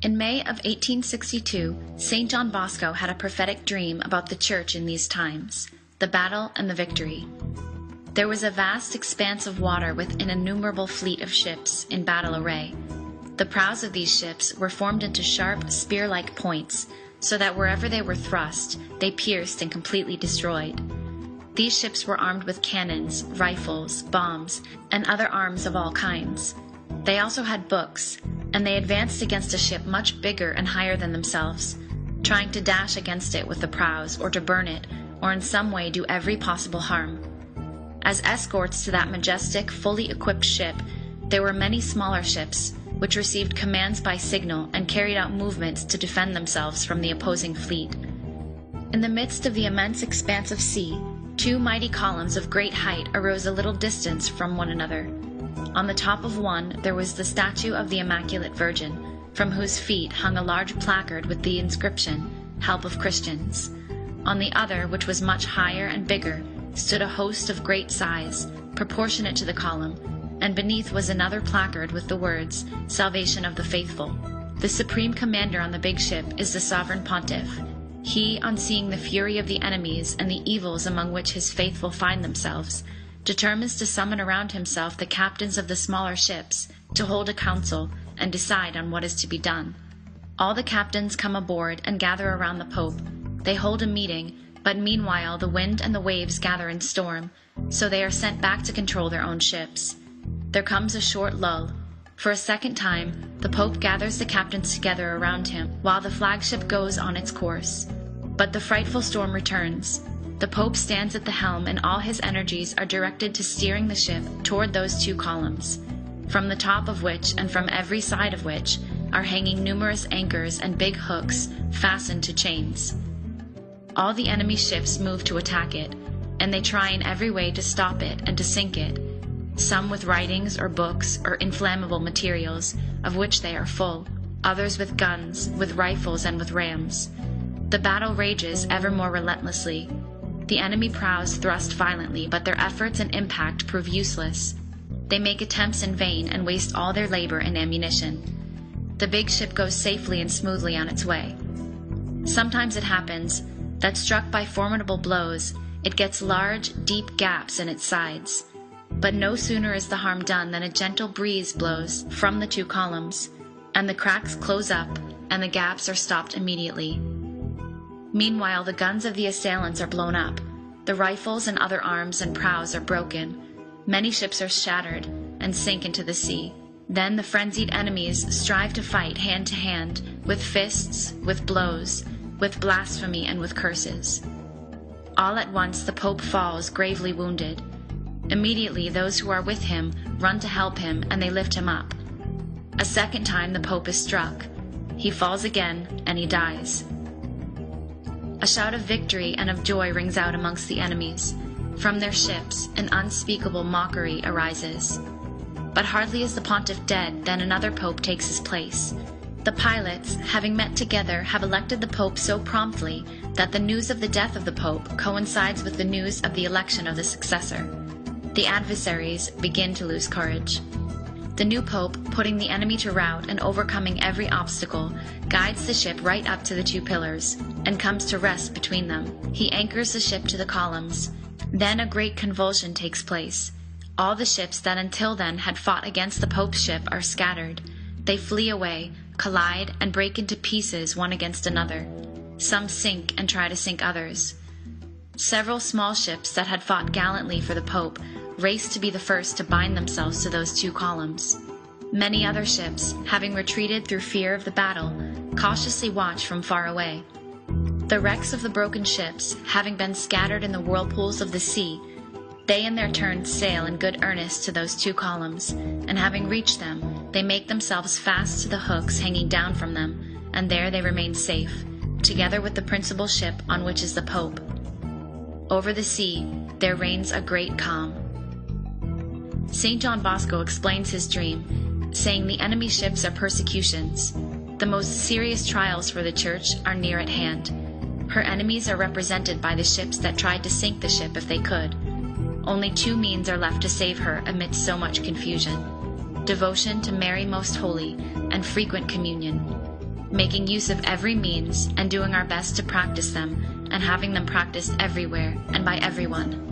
In May of 1862, St. John Bosco had a prophetic dream about the church in these times, the battle and the victory. There was a vast expanse of water with an innumerable fleet of ships in battle array. The prows of these ships were formed into sharp, spear-like points, so that wherever they were thrust, they pierced and completely destroyed. These ships were armed with cannons, rifles, bombs, and other arms of all kinds. They also had books, and they advanced against a ship much bigger and higher than themselves, trying to dash against it with the prows, or to burn it, or in some way do every possible harm. As escorts to that majestic, fully equipped ship, there were many smaller ships, which received commands by signal and carried out movements to defend themselves from the opposing fleet. In the midst of the immense expanse of sea, two mighty columns of great height arose a little distance from one another. On the top of one there was the statue of the Immaculate Virgin, from whose feet hung a large placard with the inscription, "Help of Christians." On the other, which was much higher and bigger, stood a host of great size, proportionate to the column, and beneath was another placard with the words, "Salvation of the Faithful." The supreme commander on the big ship is the Sovereign Pontiff. He, on seeing the fury of the enemies and the evils among which his faithful find themselves, determines to summon around himself the captains of the smaller ships to hold a council and decide on what is to be done. All the captains come aboard and gather around the Pope. They hold a meeting, but meanwhile the wind and the waves gather in storm, so they are sent back to control their own ships. There comes a short lull. For a second time, the Pope gathers the captains together around him, while the flagship goes on its course. But the frightful storm returns. The Pope stands at the helm, and all his energies are directed to steering the ship toward those two columns, from the top of which and from every side of which are hanging numerous anchors and big hooks fastened to chains. All the enemy ships move to attack it, and they try in every way to stop it and to sink it, some with writings or books or inflammable materials, of which they are full, others with guns, with rifles, and with rams. The battle rages ever more relentlessly. The enemy prows thrust violently, but their efforts and impact prove useless. They make attempts in vain and waste all their labor and ammunition. The big ship goes safely and smoothly on its way. Sometimes it happens that, struck by formidable blows, it gets large, deep gaps in its sides. But no sooner is the harm done than a gentle breeze blows from the two columns, and the cracks close up, and the gaps are stopped immediately. Meanwhile, the guns of the assailants are blown up. The rifles and other arms and prows are broken. Many ships are shattered and sink into the sea. Then the frenzied enemies strive to fight hand to hand, with fists, with blows, with blasphemy, and with curses. All at once the Pope falls gravely wounded. Immediately those who are with him run to help him, and they lift him up. A second time the Pope is struck. He falls again, and he dies. A shout of victory and of joy rings out amongst the enemies. From their ships an unspeakable mockery arises. But hardly is the pontiff dead than another pope takes his place. The pilots, having met together, have elected the pope so promptly that the news of the death of the pope coincides with the news of the election of the successor. The adversaries begin to lose courage. The new pope, putting the enemy to rout and overcoming every obstacle, guides the ship right up to the two pillars, and comes to rest between them. He anchors the ship to the columns. Then a great convulsion takes place. All the ships that until then had fought against the pope's ship are scattered. They flee away, collide, and break into pieces one against another. Some sink and try to sink others. Several small ships that had fought gallantly for the pope race to be the first to bind themselves to those two columns. Many other ships, having retreated through fear of the battle, cautiously watch from far away. The wrecks of the broken ships, having been scattered in the whirlpools of the sea, they in their turn sail in good earnest to those two columns, and having reached them, they make themselves fast to the hooks hanging down from them, and there they remain safe, together with the principal ship on which is the Pope. Over the sea there reigns a great calm. St. John Bosco explains his dream, saying the enemy ships are persecutions. The most serious trials for the Church are near at hand. Her enemies are represented by the ships that tried to sink the ship if they could. Only two means are left to save her amidst so much confusion: devotion to Mary Most Holy and frequent communion. making use of every means and doing our best to practice them, and having them practiced everywhere and by everyone.